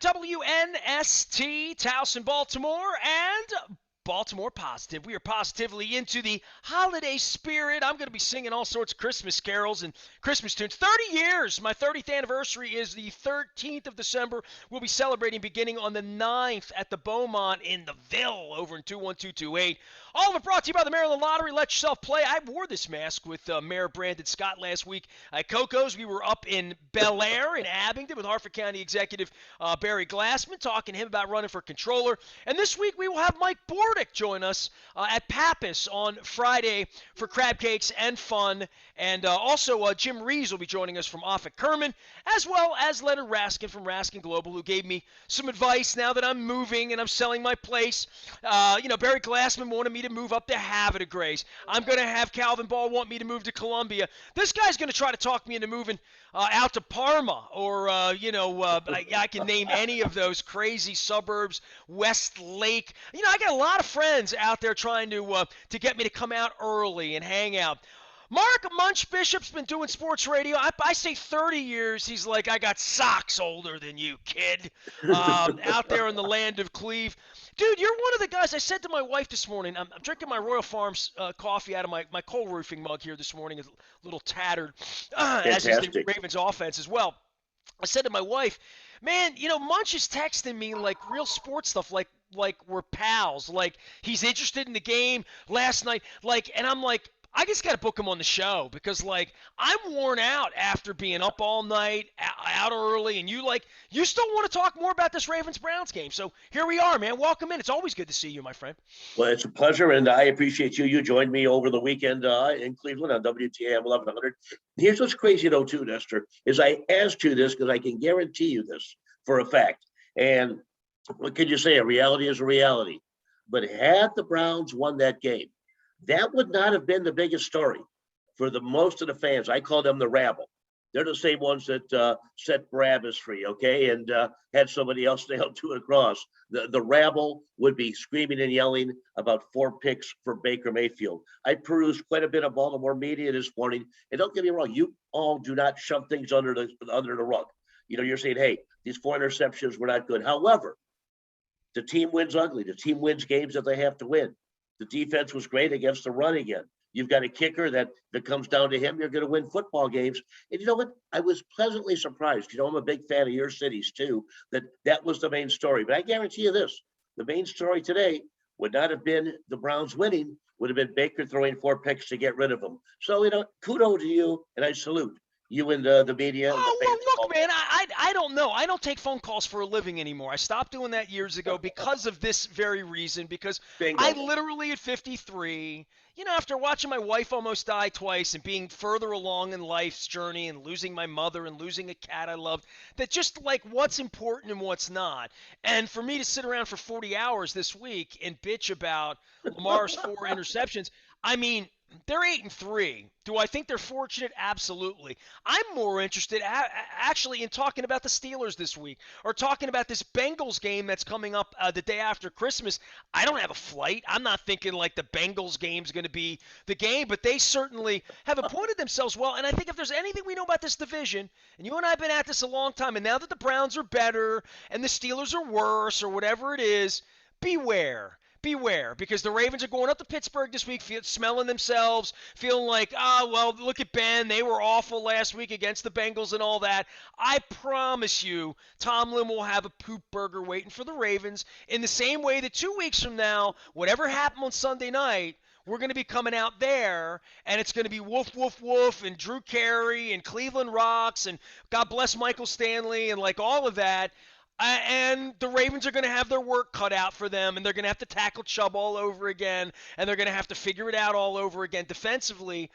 WNST, Towson, Baltimore, and Baltimore Positive. We are positively into the holiday spirit. I'm going to be singing all sorts of Christmas carols and Christmas tunes. 30 years! My 30th anniversary is the 13th of December. We'll be celebrating beginning on the 9th at the Beaumont in the Ville over in 21228. All of it brought to you by the Maryland Lottery. Let yourself play. I wore this mask with Mayor Brandon Scott last week at Coco's. We were up in Bel Air in Abingdon with Harford County Executive Barry Glassman, talking to him about running for controller. And this week we will have Mike Bordick join us at Pappas on Friday for crab cakes and fun. And also Jim Rees will be joining us from Offutt Kerman, as well as Leonard Raskin from Raskin Global, who gave me some advice now that I'm moving and I'm selling my place. Barry Glassman wanted me to move up to Havre de Grace. I'm going to have Calvin Ball want me to move to Columbia. This guy's going to try to talk me into moving out to Parma or, I can name any of those crazy suburbs, Westlake. I got a lot of friends out there trying to get me to come out early and hang out. Mark Munch Bishop's been doing sports radio. I say 30 years. He's like, I got socks older than you, kid, out there in the land of Cleve. Dude, you're one of the guys. I said to my wife this morning, I'm drinking my Royal Farms coffee out of my coal roofing mug here this morning. It's a little tattered, as is the Ravens offense as well. I said to my wife, man, Munch is texting me like real sports stuff, like we're pals, like he's interested in the game last night, and I'm like, I just got to book him on the show because, I'm worn out after being up all night, out early, and you still want to talk more about this Ravens-Browns game. So here we are, man. Welcome in. It's always good to see you, my friend. Well, it's a pleasure, and I appreciate you. You joined me over the weekend in Cleveland on WTAM 1100. Here's what's crazy, though, too, Nestor, is I asked you this because I can guarantee you this for a fact. And what can you say? A reality is a reality. But had the Browns won that game, that would not have been the biggest story for the most of the fans. I call them the rabble. They're the same ones that set Barabbas free, okay, and had somebody else nailed to a cross. The rabble would be screaming and yelling about 4 picks for Baker Mayfield. I perused quite a bit of Baltimore media this morning, and don't get me wrong, you all do not shove things under the rug. You're saying, hey, these 4 interceptions were not good. However, the team wins ugly. The team wins games that they have to win. The defense was great against the run again. You've got a kicker that comes down to him. You're going to win football games. And you know what? I was pleasantly surprised. I'm a big fan of your cities too, that was the main story. But I guarantee you this, the main story today would not have been the Browns winning, would have been Baker throwing 4 picks to get rid of them. So, kudos to you, and I salute you and the media. Oh, well, look, man, I don't know. I don't take phone calls for a living anymore. I stopped doing that years ago because of this very reason, because Bingo. I literally at 53, after watching my wife almost die twice and being further along in life's journey and losing my mother and losing a cat I loved, that just what's important and what's not. And for me to sit around for 40 hours this week and bitch about Lamar's 4 interceptions, I mean, they're 8-3. Do I think they're fortunate? Absolutely. I'm more interested actually in talking about the Steelers this week or talking about this Bengals game that's coming up the day after Christmas. I don't have a flight. I'm not thinking the Bengals game's going to be the game, but they certainly have appointed themselves well. And I think if there's anything we know about this division, and you and I have been at this a long time, and now that the Browns are better and the Steelers are worse or whatever it is, beware. Because the Ravens are going up to Pittsburgh this week, smelling themselves, feeling like, look at Ben. They were awful last week against the Bengals and all that. I promise you, Tomlin will have a poop burger waiting for the Ravens in the same way that 2 weeks from now, whatever happened on Sunday night, we're going to be coming out there, and it's going to be woof, woof, woof, and Drew Carey, and Cleveland Rocks, and God bless Michael Stanley, and all of that. And the Ravens are going to have their work cut out for them, and they're going to have to tackle Chubb all over again, and they're going to have to figure it out all over again defensively.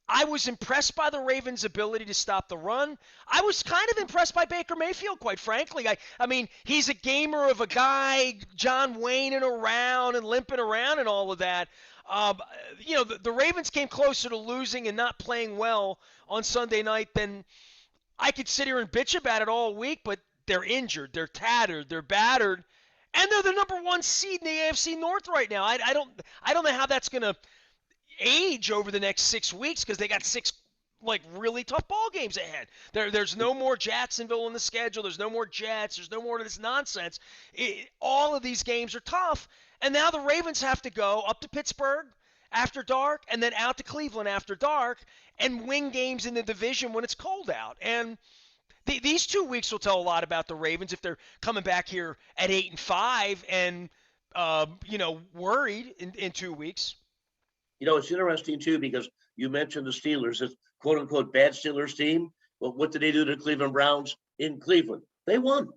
I was impressed by the Ravens' ability to stop the run. I was kind of impressed by Baker Mayfield, quite frankly. I mean, he's a gamer of a guy, John Wayne around and limping around and all of that. The Ravens came closer to losing and not playing well on Sunday night than I could sit here and bitch about it all week, but they're injured, they're tattered, they're battered, and they're the number 1 seed in the AFC North right now. I don't know how that's going to age over the next 6 weeks because they got 6 like really tough ball games ahead. There's no more Jacksonville in the schedule. There's no more Jets. There's no more of this nonsense. All of these games are tough, and now the Ravens have to go up to Pittsburgh after dark, and then out to Cleveland after dark, and win games in the division when it's cold out. And these 2 weeks will tell a lot about the Ravens if they're coming back here at 8-5 and worried in 2 weeks. It's interesting too because you mentioned the Steelers, this quote unquote bad Steelers team. Well, what did they do to the Cleveland Browns in Cleveland? They won.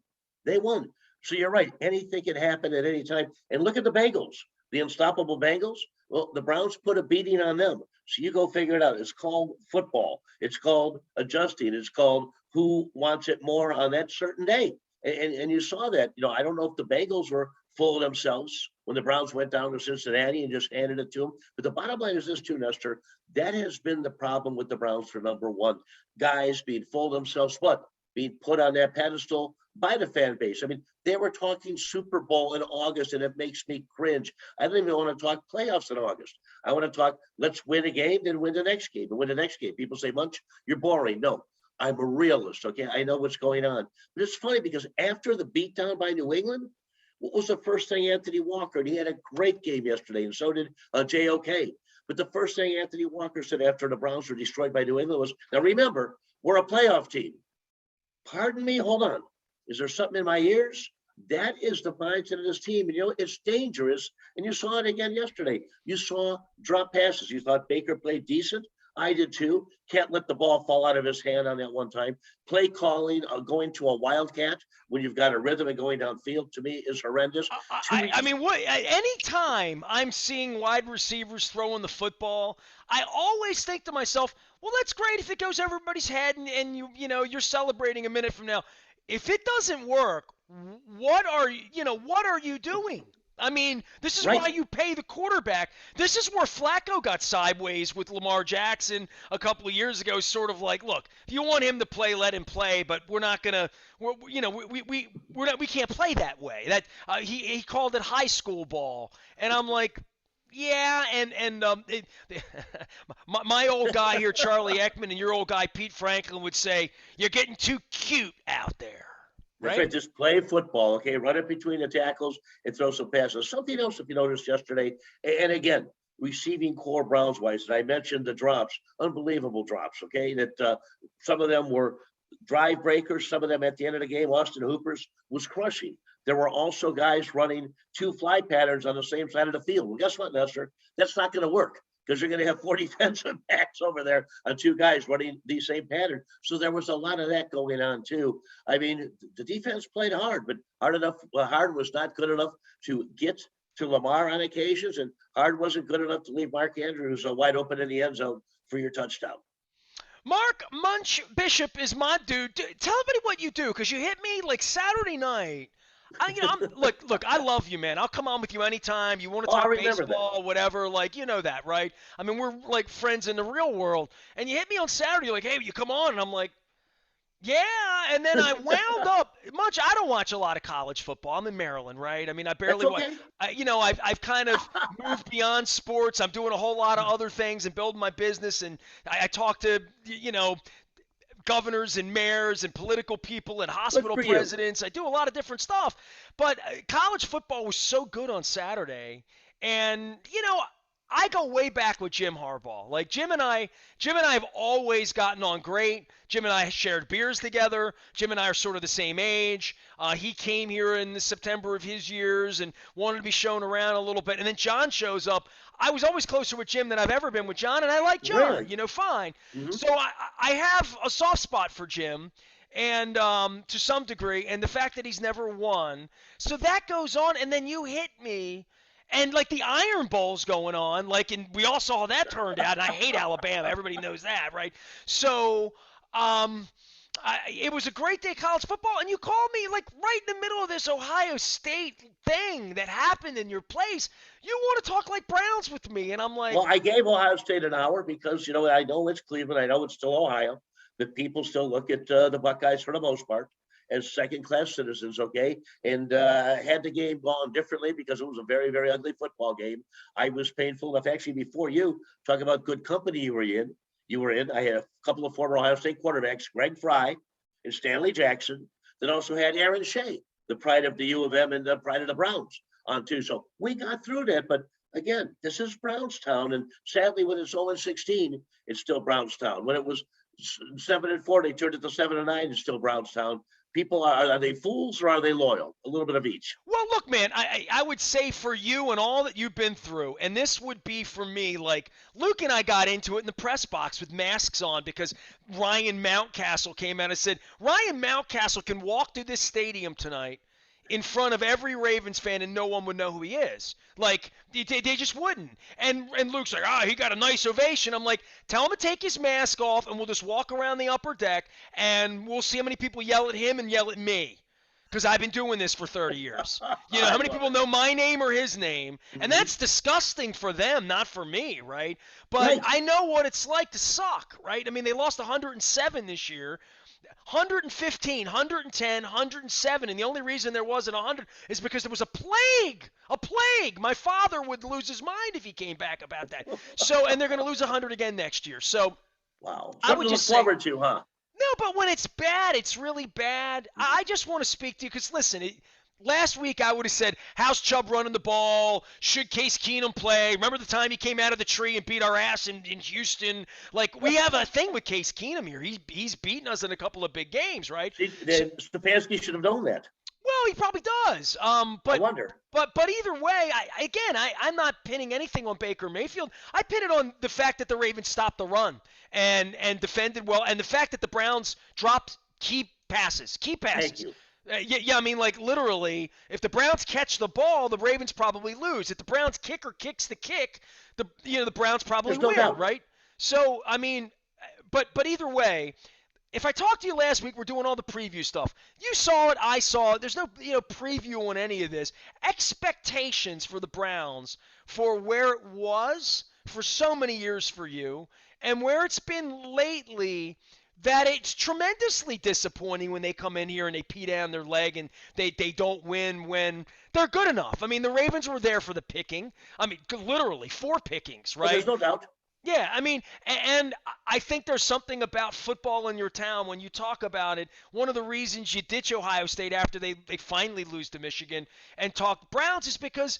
They won. So you're right. Anything can happen at any time. And look at the Bengals, the unstoppable Bengals. Well, the Browns put a beating on them. So you go figure it out. It's called football. It's called adjusting. It's called who wants it more on that certain day. And you saw that. I don't know if the Bengals were full of themselves when the Browns went down to Cincinnati and just handed it to them. But the bottom line is this too, Nestor. That has been the problem with the Browns for number one. Guys being full of themselves, but being put on that pedestal by the fan base. I mean, they were talking Super Bowl in August, and it makes me cringe. I don't even want to talk playoffs in August. I want to talk, let's win a game, then win the next game, and win the next game. People say, Munch, you're boring. No, I'm a realist, okay? I know what's going on. But it's funny because after the beatdown by New England, what was the first thing Anthony Walker? And he had a great game yesterday, and so did JOK. But the first thing Anthony Walker said after the Browns were destroyed by New England was, now remember, we're a playoff team. Pardon me, hold on. Is there something in my ears? That is the mindset of this team. And, it's dangerous. And you saw it again yesterday. You saw drop passes. You thought Baker played decent. I did too. Can't let the ball fall out of his hand on that one time. Play calling, going to a wildcat when you've got a rhythm and going downfield, to me, is horrendous. I mean, anytime I'm seeing wide receivers throwing the football, I always think to myself, well, that's great if it goes over everybody's head and you're celebrating a minute from now. If it doesn't work, what are you doing? I mean, this is why you pay the quarterback. This is where Flacco got sideways with Lamar Jackson a couple of years ago. Sort of like, look, if you want him to play, let him play, but we're not gonna, we can't play that way. That he called it high school ball, and I'm like, yeah, my old guy here, Charlie Ekman, and your old guy Pete Franklin would say, you're getting too cute out there. That's right. Just play football, okay? Run it between the tackles and throw some passes. Something else, if you noticed yesterday, and again, receiving core Browns-wise, and I mentioned the drops, unbelievable drops, okay? That some of them were drive breakers, some of them at the end of the game, Austin Hooper's was crushing. There were also guys running two fly patterns on the same side of the field. Well, guess what, Nestor? That's not going to work, because you're going to have 4 defensive backs over there on two guys running the same pattern. So there was a lot of that going on too. I mean, the defense played hard, but hard was not good enough to get to Lamar on occasions, and hard wasn't good enough to leave Mark Andrews wide open in the end zone for your touchdown. Mark Munch Bishop is my dude. Tell everybody what you do, because you hit me like Saturday night. Look, I love you, man. I'll come on with you anytime. You want to talk baseball, whatever, like, you know that, right? I mean, we're like friends in the real world. And you hit me on Saturday, you're like, hey, you come on? And I'm like, yeah. And then I wound up, Munch, I don't watch a lot of college football. I'm in Maryland, right? I mean, I barely watch. I've kind of moved beyond sports. I'm doing a whole lot of other things and building my business. And I talk to, governors and mayors and political people and hospital presidents. I do a lot of different stuff. But college football was so good on Saturday. And, I go way back with Jim Harbaugh. Like Jim and I have always gotten on great. Jim and I shared beers together. Jim and I are sort of the same age. He came here in the September of his years and wanted to be shown around a little bit. And then John shows up. I was always closer with Jim than I've ever been with John, and I like John, fine. Mm-hmm. So I have a soft spot for Jim, and to some degree, and the fact that he's never won. So that goes on, and then you hit me. And, like, the Iron Bowl's going on, and we all saw how that turned out, and I hate Alabama. Everybody knows that, right? So it was a great day of college football, and you called me, like, right in the middle of this Ohio State thing that happened in your place. You want to talk like Browns with me, and I'm like... Well, I gave Ohio State an hour because, I know it's Cleveland. I know it's still Ohio, but people still look at the Buckeyes for the most part as second-class citizens, okay? And had the game gone differently because it was a very, very ugly football game. I was painful enough, actually, before you, talk about good company you were in. you were in. I had a couple of former Ohio State quarterbacks, Greg Fry and Stanley Jackson, that also had Aaron Shea, the pride of the U of M and the pride of the Browns on too. So we got through that. But again, this is Brownstown. And sadly, when it's 0-16, it's still Brownstown. When it was 7-4, they turned it to 7-9, it's still Brownstown. People are they fools or are they loyal? A little bit of each. Well, look, man, I would say for you and all that you've been through, and this would be for me, like Luke and I got into it in the press box with masks on because Ryan Mountcastle came out and said, Ryan Mountcastle can walk through this stadium tonight in front of every Ravens fan and no one would know who he is. Like, they just wouldn't. And Luke's like, he got a nice ovation. I'm like, tell him to take his mask off and we'll just walk around the upper deck and we'll see how many people yell at him and yell at me. Because I've been doing this for 30 years. You know, how many people know my name or his name? And that's disgusting for them, not for me, right? But I know what it's like to suck, right? I mean, they lost 107 this year. 115, 110, 107, and the only reason there wasn't 100 is because there was a plague. A plague. My father would lose his mind if he came back about that. So, and they're going to lose 100 again next year. So, wow, I would just look forward to, huh? No, but when it's bad, it's really bad. I just want to speak to you because listen. Last week I would have said, how's Chubb running the ball? Should Case Keenum play? Remember the time he came out of the tree and beat our ass in Houston? Like, we have a thing with Case Keenum here. He's beaten us in a couple of big games, right? Stefanski should have known that. Well, he probably does. But I wonder. But either way, I'm not pinning anything on Baker Mayfield. I pin it on the fact that the Ravens stopped the run and defended well, and the fact that the Browns dropped key passes. Thank you. Yeah, I mean, like, literally, if the Browns catch the ball, the Ravens probably lose. If the Browns kicker kicks the kick, the Browns probably win, right? So, I mean, but either way, if I talked to you last week, we're doing all the preview stuff. You saw it, I saw it. There's no, preview on any of this. Expectations for the Browns for where it was for so many years for you and where it's been lately, that it's tremendously disappointing when they come in here and they pee down their leg and they don't win when they're good enough. I mean, the Ravens were there for the picking. I mean, literally 4 pickings, right? There's no doubt. Yeah, I mean, and I think there's something about football in your town when you talk about it. One of the reasons you ditch Ohio State after they finally lose to Michigan and talk Browns is because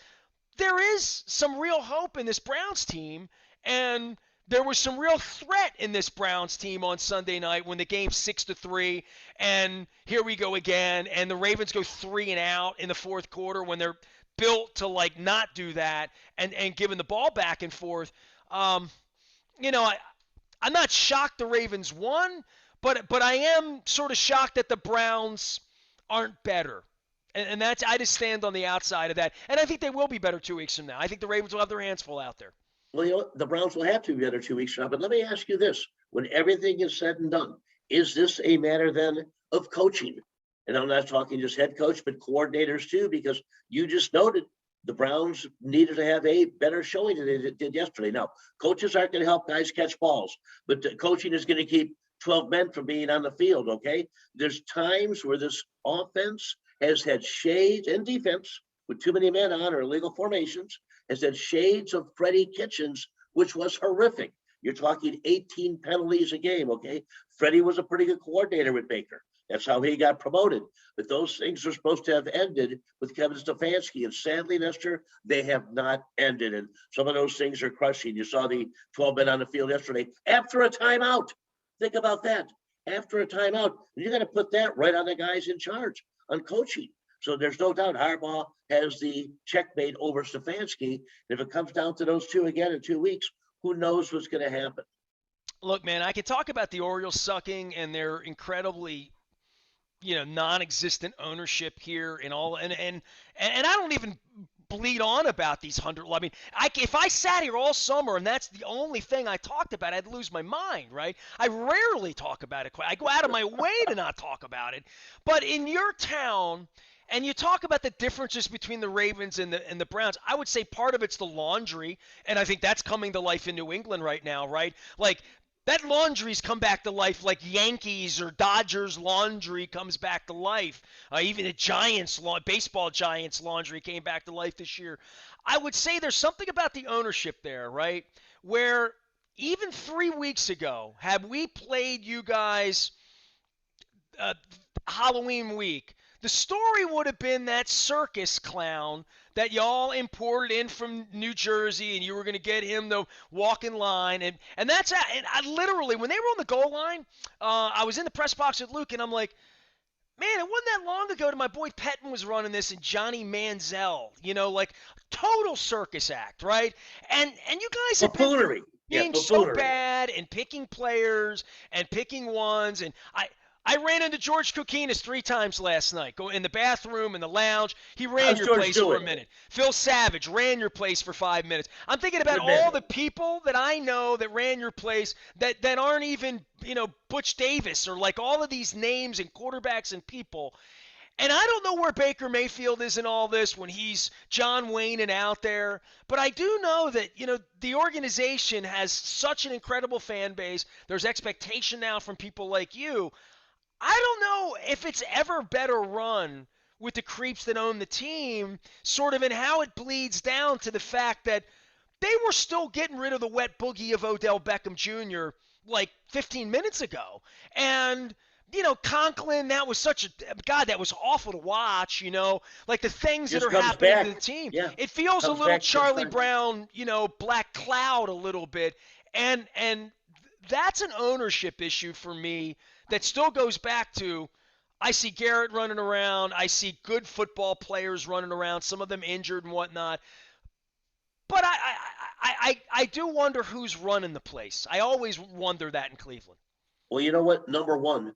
there is some real hope in this Browns team, and there was some real threat in this Browns team on Sunday night when the game's 6-3, and here we go again, and the Ravens go 3 and out in the fourth quarter when they're built to, like, not do that and giving the ball back and forth. I'm not shocked the Ravens won, but I am sort of shocked that the Browns aren't better. And that's, I just stand on the outside of that. And I think they will be better 2 weeks from now. I think the Ravens will have their hands full out there. Well, the Browns will have to be better 2 weeks from now. But let me ask you this. When everything is said and done, is this a matter then of coaching? And I'm not talking just head coach, but coordinators too, because you just noted the Browns needed to have a better showing than they did yesterday. Now, coaches aren't going to help guys catch balls, but coaching is going to keep 12 men from being on the field, okay? There's times where this offense has had shades, and defense with too many men on or illegal formations, has had shades of Freddie Kitchens, which was horrific. You're talking 18 penalties a game, okay? Freddie was a pretty good coordinator with Baker. That's how he got promoted. But those things are supposed to have ended with Kevin Stefanski. And sadly, Nestor, they have not ended. And some of those things are crushing. You saw the 12 men on the field yesterday after a timeout. Think about that. After a timeout, you're going to put that right on the guys in charge on coaching. So there's no doubt Harbaugh has the checkmate over Stefanski. If it comes down to those two again in 2 weeks, who knows what's going to happen? Look, man, I can talk about the Orioles sucking and their incredibly, non-existent ownership here and all, and I don't even bleed on about these 100. I mean, if I sat here all summer and that's the only thing I talked about, I'd lose my mind, right? I rarely talk about it. I go out of my way to not talk about it. But in your town, and you talk about the differences between the Ravens and the Browns, I would say part of it's the laundry, and I think that's coming to life in New England right now, right? Like, that laundry's come back to life like Yankees or Dodgers laundry comes back to life. Even the Giants, baseball Giants laundry came back to life this year. I would say there's something about the ownership there, right, where even 3 weeks ago, had we played you guys uh, Halloween week, the story would have been that circus clown that y'all imported in from New Jersey, and you were going to get him to walk in line, and and I literally, when they were on the goal line, I was in the press box with Luke, and I'm like, man, it wasn't that long ago that my boy Pettin was running this and Johnny Manziel, like total circus act, right? And you guys have been through Buffoonery. Yeah, being so buffoonery. bad and picking players and picking ones, and I ran into George Kokinis 3 times last night. Go in the bathroom, in the lounge. He ran How's your George place for a doing? minute. Phil Savage ran your place for 5 minutes. I'm thinking about Good man. all the people that I know that ran your place that aren't even, Butch Davis or like all of these names and quarterbacks and people. And I don't know where Baker Mayfield is in all this when he's John Wayne and out there, but I do know that, the organization has such an incredible fan base. There's expectation now from people like you. I don't know if it's ever better run with the creeps that own the team, sort of in how it bleeds down to the fact that they were still getting rid of the wet boogie of Odell Beckham Jr. like 15 minutes ago. And, Conklin, that was God, that was awful to watch, like the things that Just are comes happening to back. the team. Yeah, It feels a comes little back just Charlie fine. Brown, Black Cloud a little bit. And that's an ownership issue for me that still goes back to I see Garrett running around. I see good football players running around, some of them injured and whatnot. But I do wonder who's running the place. I always wonder that in Cleveland. Well, you know what? Number one,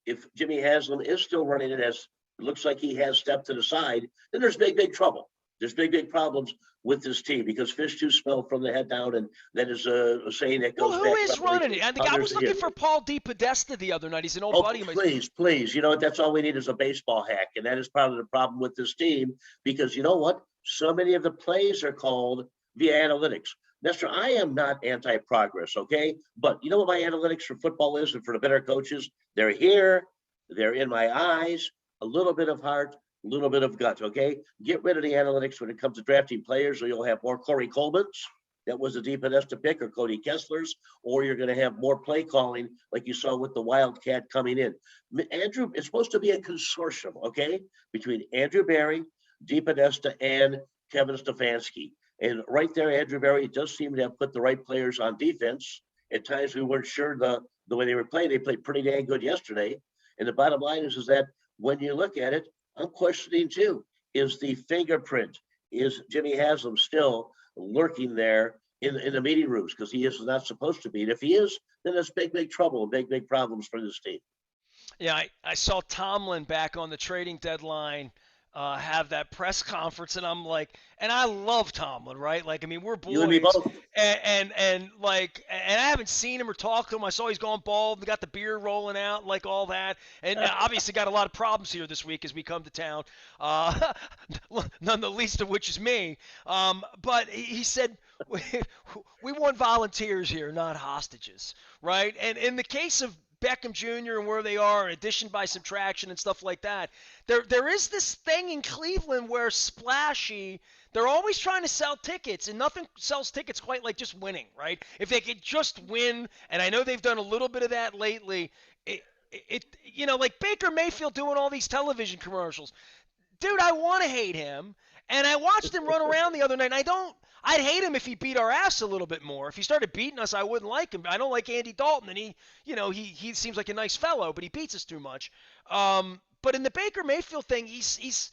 if Jimmy Haslam is still running it as it looks like he has stepped to the side, then there's big trouble. There's big problems with this team because fish do smell from the head down, and that is a saying that Well, goes who back is probably running it? I think I hundreds was of looking years. for Paul DePodesta the other night. He's an old Oh, buddy of mine. please. You know what? That's all we need is a baseball hack. And that is part of the problem with this team because you know what? So many of the plays are called via analytics. Nestor, I am not anti-progress, okay? But you know what my analytics for football is and for the better coaches? They're here, they're in my eyes, a little bit of heart, a little bit of gut, okay? Get rid of the analytics when it comes to drafting players, or you'll have more Corey Coleman's. That was a deep Podesta pick, or Cody Kessler's, or you're going to have more play calling like you saw with the Wildcat coming in. Andrew, it's supposed to be a consortium, okay, between Andrew Berry, Deep Podesta, and Kevin Stefanski. And right there, Andrew Berry does seem to have put the right players on defense. At times we weren't sure the way they were playing. They played pretty dang good yesterday. And the bottom line is that when you look at it, I'm questioning too, is the fingerprint, is Jimmy Haslam still lurking there in the meeting rooms because he is not supposed to be. And if he is, then it's big trouble, big problems for this team. Yeah, I saw Tomlin back on the trading deadline have that press conference, and I'm like, and I love Tomlin, right? Like, I mean, we're You and me boys, both. and I haven't seen him or talked to him. I saw he's gone bald, got the beard rolling out, like all that, and obviously got a lot of problems here this week as we come to town. None the least of which is me. But he said we want volunteers here, not hostages, right? And in the case of Beckham Jr. and where they are, addition by subtraction and stuff like that. There is this thing in Cleveland where splashy, they're always trying to sell tickets, and nothing sells tickets quite like just winning, right? If they could just win, and I know they've done a little bit of that lately, like Baker Mayfield doing all these television commercials. Dude, I want to hate him, and I watched him run around the other night, and I'd hate him if he beat our ass a little bit more. If he started beating us, I wouldn't like him. I don't like Andy Dalton, and he seems like a nice fellow, but he beats us too much. But in the Baker Mayfield thing, he's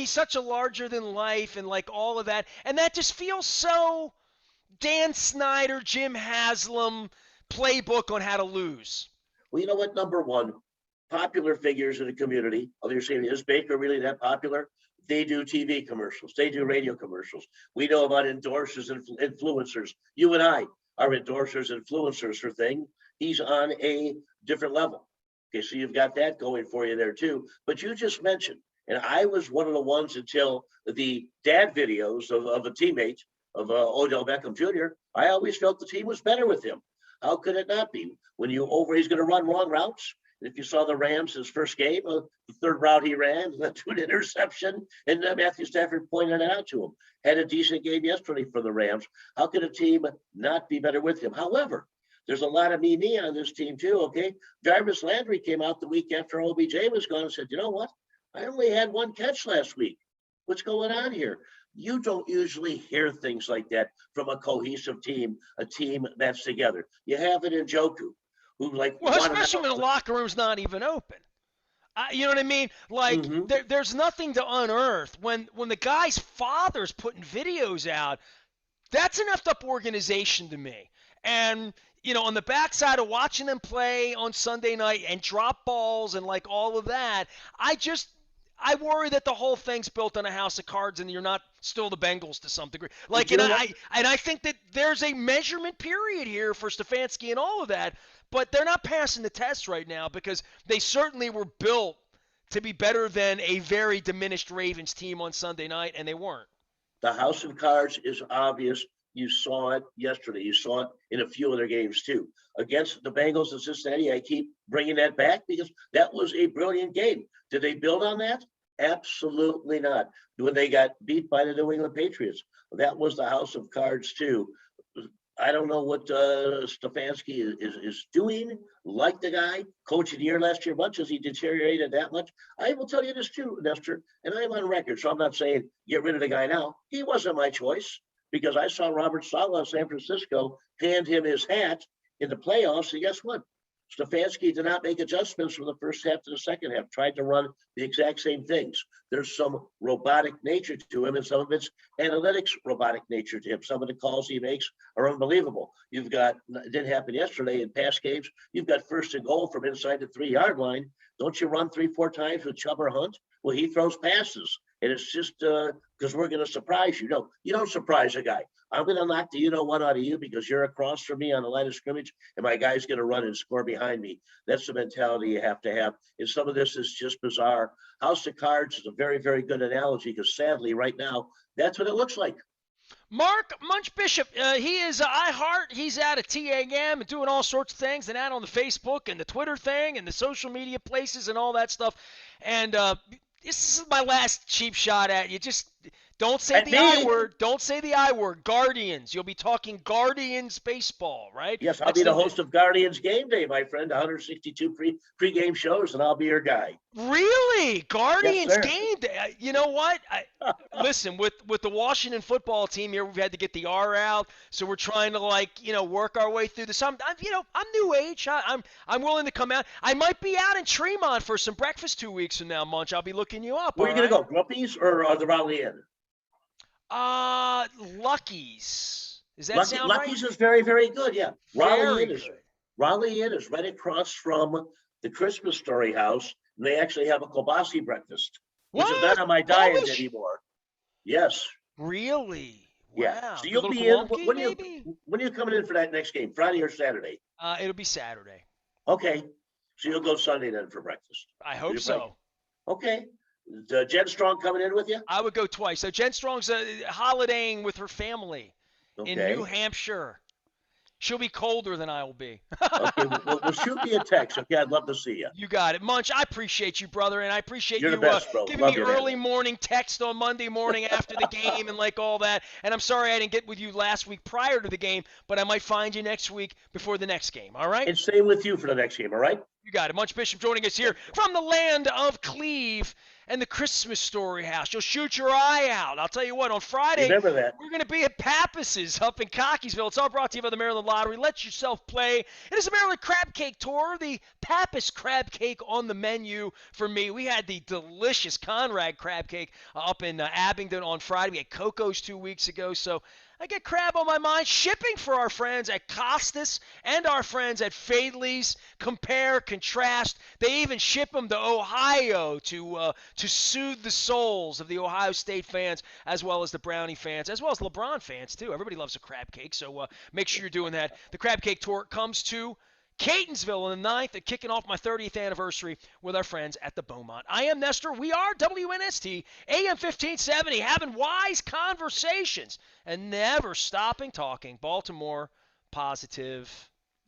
such a larger than life and like all of that, and that just feels so Dan Snyder, Jim Haslam playbook on how to lose. Well, you know what? Number one, popular figures in the community. You're saying, is Baker really that popular? They do TV commercials. They do radio commercials. We know about endorsers and influencers. You and I are endorsers, influencers for thing. He's on a different level. Okay, so you've got that going for you there too. But you just mentioned, and I was one of the ones until the dad videos of a teammate of Odell Beckham Jr., I always felt the team was better with him. How could it not be? When he's going to run wrong routes, If you saw the Rams, his first game, the third route he ran, led to an interception, and Matthew Stafford pointed it out to him. Had a decent game yesterday for the Rams. How could a team not be better with him? However, there's a lot of me on this team too, okay? Jarvis Landry came out the week after OBJ was gone and said, you know what? I only had one catch last week. What's going on here? You don't usually hear things like that from a cohesive team, a team that's together. You have it in Njoku, who well, especially when the locker room's not even open. You know what I mean? Like, there's nothing to unearth. When the guy's father's putting videos out, that's enough up organization to me. And, you know, on the backside of watching them play on Sunday night and drop balls and, like, all of that, I worry that the whole thing's built on a house of cards and you're not still the Bengals to some degree. Like, and I think that there's a measurement period here for Stefanski and all of that, but they're not passing the test right now because they certainly were built to be better than a very diminished Ravens team on Sunday night, and they weren't. The house of cards is obvious. You saw it yesterday. You saw it in a few other games too. Against the Bengals in Cincinnati, I keep bringing that back because that was a brilliant game. Did they build on that? Absolutely not. When they got beat by the New England Patriots, that was the house of cards too. I don't know what Stefanski is doing. Like the guy, coach of the year last year, much as he deteriorated that much. I will tell you this too, Nestor, and I'm on record, so I'm not saying get rid of the guy now. He wasn't my choice because I saw Robert Saleh of San Francisco hand him his hat in the playoffs, and guess what? Stefanski did not make adjustments from the first half to the second half, tried to run the exact same things. There's some robotic nature to him, and some of it's analytics robotic nature to him. Some of the calls he makes are unbelievable. You've got, it didn't happen yesterday in past games, you've got first and goal from inside the 3-yard line. Don't you run 3-4 times with Chubb or Hunt? Well, he throws passes, and it's just because we're going to surprise you. No, you don't surprise a guy. I'm going to knock the you-know-what out of you because you're across from me on the line of scrimmage, and my guy's going to run and score behind me. That's the mentality you have to have. And some of this is just bizarre. House of Cards is a very, very good analogy because sadly right now, that's what it looks like. Mark Munch Bishop, he is iHeart. He's out at TAM and doing all sorts of things and out on the Facebook and the Twitter thing and the social media places and all that stuff. And this is my last cheap shot at you. Just don't say the I word. Don't say the I word. Guardians. You'll be talking Guardians baseball, right? Yes, I'll be the host of Guardians Game Day, my friend. 162 pre-game shows, and I'll be your guy. Really? Guardians Game Day? You know what? Listen, with the Washington football team here, we've had to get the R out, so we're trying to work our way through this. I'm new age. I'm willing to come out. I might be out in Tremont for some breakfast 2 weeks from now, Munch. I'll be looking you up. Where are you gonna go? Grumpy's or the Raleigh Inn? Lucky's. Does that sound right? Lucky's is very, very good. Yeah, Raleigh Inn is right across from the Christmas Story House, and they actually have a kielbasa breakfast, which is not on my diet anymore. Yes. Really? Yeah. Wow. So you'll be in. When are you coming in for that next game? Friday or Saturday? It'll be Saturday. Okay. So you'll go Sunday then for breakfast. I hope so. Okay. Jen Strong coming in with you? I would go twice. So Jen Strong's holidaying with her family in New Hampshire. She'll be colder than I will be. Okay, well, shoot me a text. Okay, I'd love to see you. You got it. Munch, I appreciate you, brother, and I appreciate You're the best, bro. giving me early morning text on Monday morning after the game and like all that. And I'm sorry I didn't get with you last week prior to the game, but I might find you next week before the next game, all right? And same with you for the next game, all right? You got it. Munch Bishop joining us here from the land of Cleve and the Christmas Story House. You'll shoot your eye out. I'll tell you what, on Friday, remember that. We're going to be at Pappas's up in Cockeysville. It's all brought to you by the Maryland Lottery. Let yourself play. It is a Maryland Crab Cake Tour. The Pappas Crab Cake on the menu for me. We had the delicious Conrad Crab Cake up in Abingdon on Friday. We had Coco's 2 weeks ago. So I get crab on my mind. Shipping for our friends at Costas and our friends at Fadley's. Compare, contrast. They even ship them to Ohio to soothe the souls of the Ohio State fans as well as the Brownie fans, as well as LeBron fans too. Everybody loves a crab cake, so make sure you're doing that. The Crab Cake Tour comes to Catonsville on the 9th, and kicking off my 30th anniversary with our friends at the Beaumont. I am Nestor. We are WNST, AM 1570, having wise conversations and never stopping talking Baltimore positive